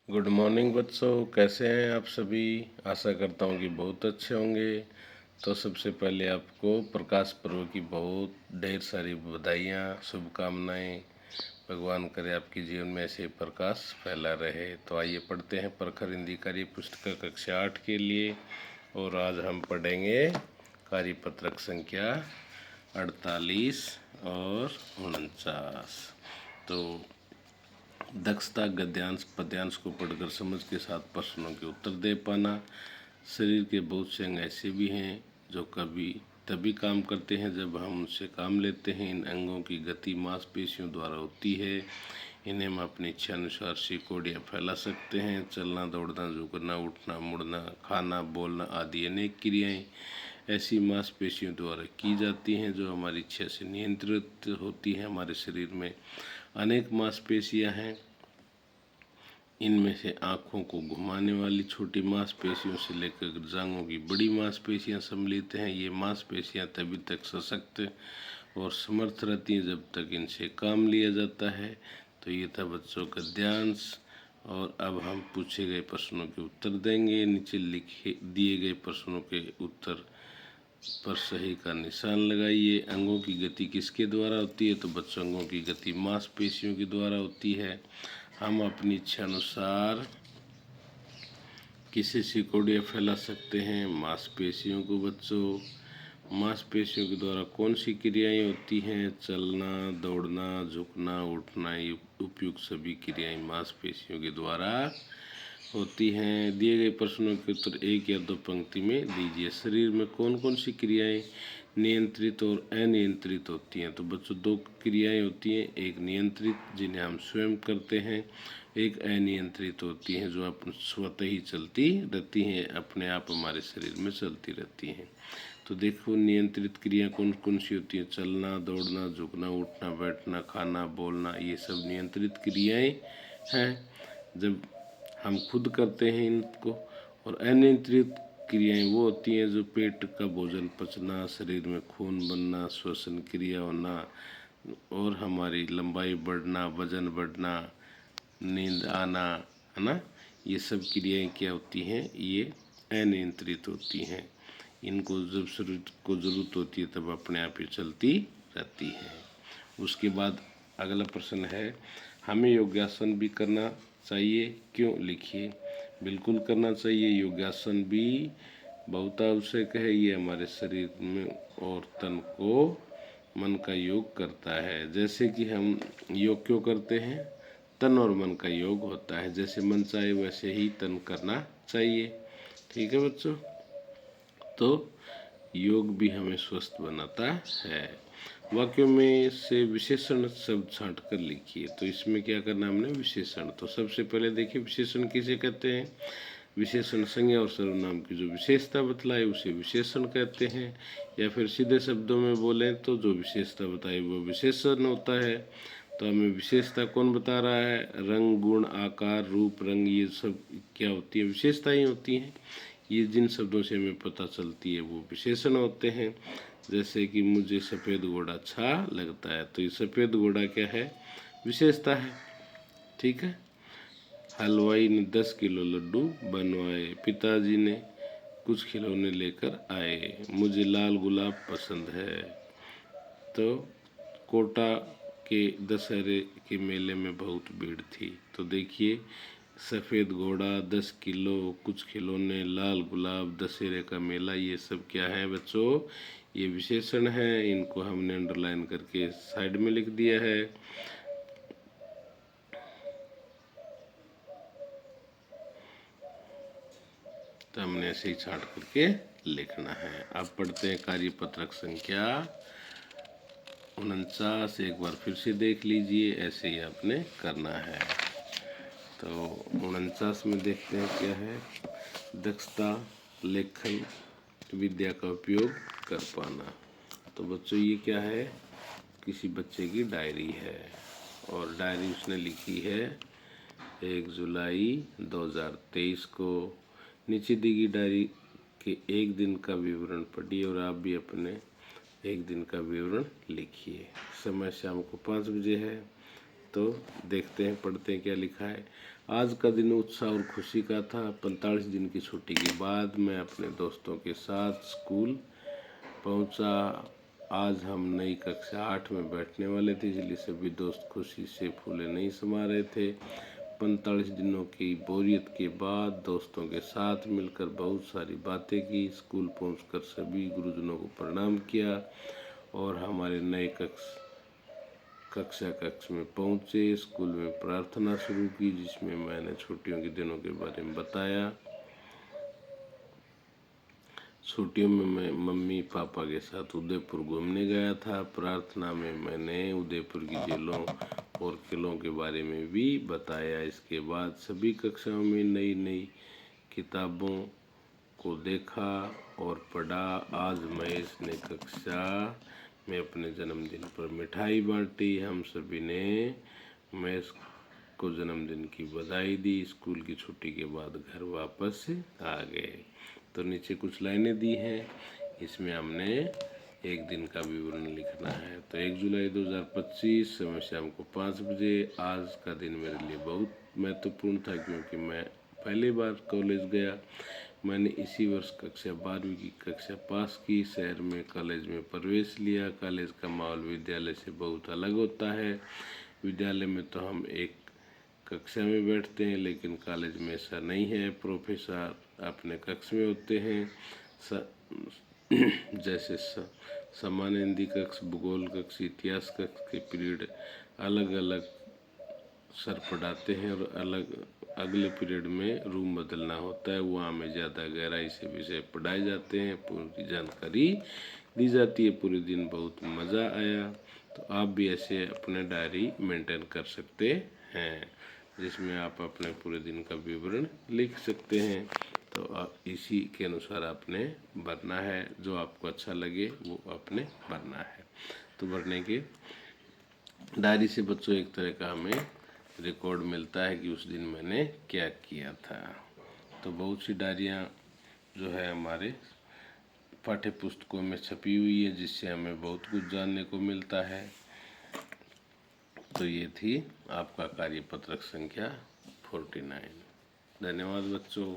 Good morning बच्चों, कैसे हैं आप सभी। आशा करता हूँ कि बहुत अच्छे होंगे। तो सबसे पहले आपको प्रकाश पर्व की बहुत ढेर सारी बधाइयाँ, शुभकामनाएं। भगवान करे आपके जीवन में ऐसे प्रकाश फैला रहे। तो आइए पढ़ते हैं प्रखर हिंदी कार्य पुस्तक कक्षा 8 के लिए। और आज हम पढ़ेंगे कार्यपत्रक संख्या 48 और 49। तो दक्षता गद्यांश पद्यांश को पढ़कर समझ के साथ प्रश्नों के उत्तर दे पाना। शरीर के बहुत से अंग ऐसे भी हैं जो कभी तभी काम करते हैं जब हम उनसे काम लेते हैं। इन अंगों की गति मांसपेशियों द्वारा होती है। इन्हें हम अपनी इच्छा अनुसार सिकोड़ियाँ फैला सकते हैं। चलना, दौड़ना, झुकना, उठना, मुड़ना, खाना, बोलना आदि अनेक क्रियाएं ऐसी मांसपेशियों द्वारा की जाती हैं जो हमारी इच्छा से नियंत्रित होती हैं। हमारे शरीर में अनेक मांसपेशियां हैं। इनमें से आँखों को घुमाने वाली छोटी मांसपेशियों से लेकर जांघों की बड़ी मांसपेशियां सम्मिलित हैं। ये मांसपेशियां तभी तक सशक्त और समर्थ रहती हैं जब तक इनसे काम लिया जाता है। तो ये था बच्चों का गद्यांश। और अब हम पूछे गए प्रश्नों के उत्तर देंगे। नीचे लिखे दिए गए प्रश्नों के उत्तर पर सही का निशान लगाइए। अंगों की गति किसके द्वारा होती है? तो बच्चों, अंगों की गति मांसपेशियों के द्वारा होती है। हम अपनी इच्छा अनुसार किसे सिकोड़ियाँ फैला सकते हैं? मांसपेशियों को। बच्चों, मांसपेशियों के द्वारा कौन सी क्रियाएं होती हैं? चलना, दौड़ना, झुकना, उठना। ये उपयुक्त सभी क्रियाएं मांसपेशियों के द्वारा होती हैं। दिए गए प्रश्नों के उत्तर एक या दो पंक्ति में दीजिए। शरीर में कौन कौन सी क्रियाएं नियंत्रित और अनियंत्रित होती हैं? तो बच्चों, दो क्रियाएं होती हैं। एक नियंत्रित जिन्हें हम स्वयं करते हैं, एक अनियंत्रित होती हैं जो अपन स्वतः ही चलती रहती हैं, अपने आप हमारे शरीर में चलती रहती हैं। तो देखो, नियंत्रित क्रिया कौन कौन सी होती हैं? चलना, दौड़ना, झुकना, उठना, बैठना, खाना, बोलना, ये सब नियंत्रित क्रियाएं हैं जब हम खुद करते हैं इनको। और अनियंत्रित क्रियाएं वो होती हैं जो पेट का भोजन पचना, शरीर में खून बनना, श्वसन क्रिया होना और हमारी लंबाई बढ़ना, वजन बढ़ना, नींद आना, है ना। ये सब क्रियाएं क्या होती हैं? ये अनियंत्रित होती हैं। इनको जब शरीर को ज़रूरत होती है तब अपने आप ही चलती रहती है। उसके बाद अगला प्रश्न है, हमें योगासन भी करना चाहिए, क्यों? लिखिए। बिल्कुल करना चाहिए। योगासन भी बहुत आवश्यक है। ये हमारे शरीर में और तन को, मन का योग करता है। जैसे कि हम योग क्यों करते हैं? तन और मन का योग होता है। जैसे मन चाहे वैसे ही तन करना चाहिए। ठीक है बच्चों। तो योग भी हमें स्वस्थ बनाता है। वाक्यों में से विशेषण शब्द छांट कर लिखिए। तो इसमें क्या करना हमने? विशेषण। तो सबसे पहले देखिए, विशेषण किसे कहते हैं? विशेषण संज्ञा और सर्वनाम की जो विशेषता बतलाए उसे विशेषण कहते हैं। या फिर सीधे शब्दों में बोलें तो जो विशेषता बताए वो विशेषण होता है। तो हमें विशेषता कौन बता रहा है? रंग, गुण, आकार, रूप, रंग, ये सब क्या होती है? विशेषताएं होती हैं। ये जिन शब्दों से हमें पता चलती है वो विशेषण होते हैं। जैसे कि मुझे सफ़ेद घोड़ा अच्छा लगता है, तो ये सफ़ेद घोड़ा क्या है? विशेषता है। ठीक है। हलवाई ने 10 किलो लड्डू बनवाए। पिताजी ने कुछ खिलौने लेकर आए। मुझे लाल गुलाब पसंद है। तो कोटा के दशहरे के मेले में बहुत भीड़ थी। तो देखिए, सफ़ेद घोड़ा, 10 किलो, कुछ खिलौने, लाल गुलाब, दशहरे का मेला, ये सब क्या है बच्चों? ये विशेषण है। इनको हमने अंडरलाइन करके साइड में लिख दिया है। तो हमने ऐसे ही छाट करके लिखना है। अब पढ़ते हैं कार्यपत्रक संख्या 49। एक बार फिर से देख लीजिए, ऐसे ही आपने करना है। तो 49 में देखते हैं क्या है? दक्षता, लेखन, विद्या का उपयोग कर पाना। तो बच्चों, ये क्या है? किसी बच्चे की डायरी है और डायरी उसने लिखी है 1 जुलाई 2023 को। नीचे दी गई डायरी के एक दिन का विवरण पढ़िए और आप भी अपने एक दिन का विवरण लिखिए। समय शाम को 5 बजे है। तो देखते हैं, पढ़ते हैं क्या लिखा है। आज का दिन उत्साह और खुशी का था। 45 दिन की छुट्टी के बाद मैं अपने दोस्तों के साथ स्कूल पहुंचा। आज हम नई कक्षा 8 में बैठने वाले थे, इसलिए सभी दोस्त खुशी से फूले नहीं समा रहे थे। 45 दिनों की बोरियत के बाद दोस्तों के साथ मिलकर बहुत सारी बातें की। स्कूल पहुंचकर सभी गुरुजनों को प्रणाम किया और हमारे नए कक्षा कक्ष में पहुंचे। स्कूल में प्रार्थना शुरू की, जिसमें मैंने छुट्टियों के दिनों के बारे में बताया। छुट्टियों में मैं मम्मी पापा के साथ उदयपुर घूमने गया था। प्रार्थना में मैंने उदयपुर की जेलों और किलों के बारे में भी बताया। इसके बाद सभी कक्षाओं में नई नई किताबों को देखा और पढ़ा। आज महेश ने कक्षा में अपने जन्मदिन पर मिठाई बांटी। हम सभी ने महेश को जन्मदिन की बधाई दी। स्कूल की छुट्टी के बाद घर वापस आ गए। तो नीचे कुछ लाइनें दी हैं, इसमें हमने एक दिन का विवरण लिखना है। तो 1 जुलाई 2025, समय शाम को 5 बजे। आज का दिन मेरे लिए बहुत महत्वपूर्ण था क्योंकि मैं पहली बार कॉलेज गया। मैंने इसी वर्ष कक्षा 12वीं की कक्षा पास की। शहर में कॉलेज में प्रवेश लिया। कॉलेज का माहौल विद्यालय से बहुत अलग होता है। विद्यालय में तो हम एक कक्षा में बैठते हैं, लेकिन कॉलेज में ऐसा नहीं है। प्रोफेसर अपने कक्ष में होते हैं, जैसे सामान्य हिंदी कक्ष, भूगोल कक्ष, इतिहास कक्ष के पीरियड अलग अलग सर पढ़ाते हैं और अगले पीरियड में रूम बदलना होता है। वहाँ में ज़्यादा गहराई से विषय पढ़ाए जाते हैं, पूरी जानकारी दी जाती है। पूरे दिन बहुत मज़ा आया। तो आप भी ऐसे अपने डायरी मेंटेन कर सकते हैं, जिसमें आप अपने पूरे दिन का विवरण लिख सकते हैं। तो आप इसी के अनुसार आपने भरना है। जो आपको अच्छा लगे वो आपने भरना है। तो भरने के डायरी से बच्चों एक तरह का हमें रिकॉर्ड मिलता है कि उस दिन मैंने क्या किया था। तो बहुत सी डायरियाँ जो है हमारे पाठ्य पुस्तकों में छपी हुई है, जिससे हमें बहुत कुछ जानने को मिलता है। तो ये थी आपका कार्यपत्रक संख्या 49। धन्यवाद बच्चों।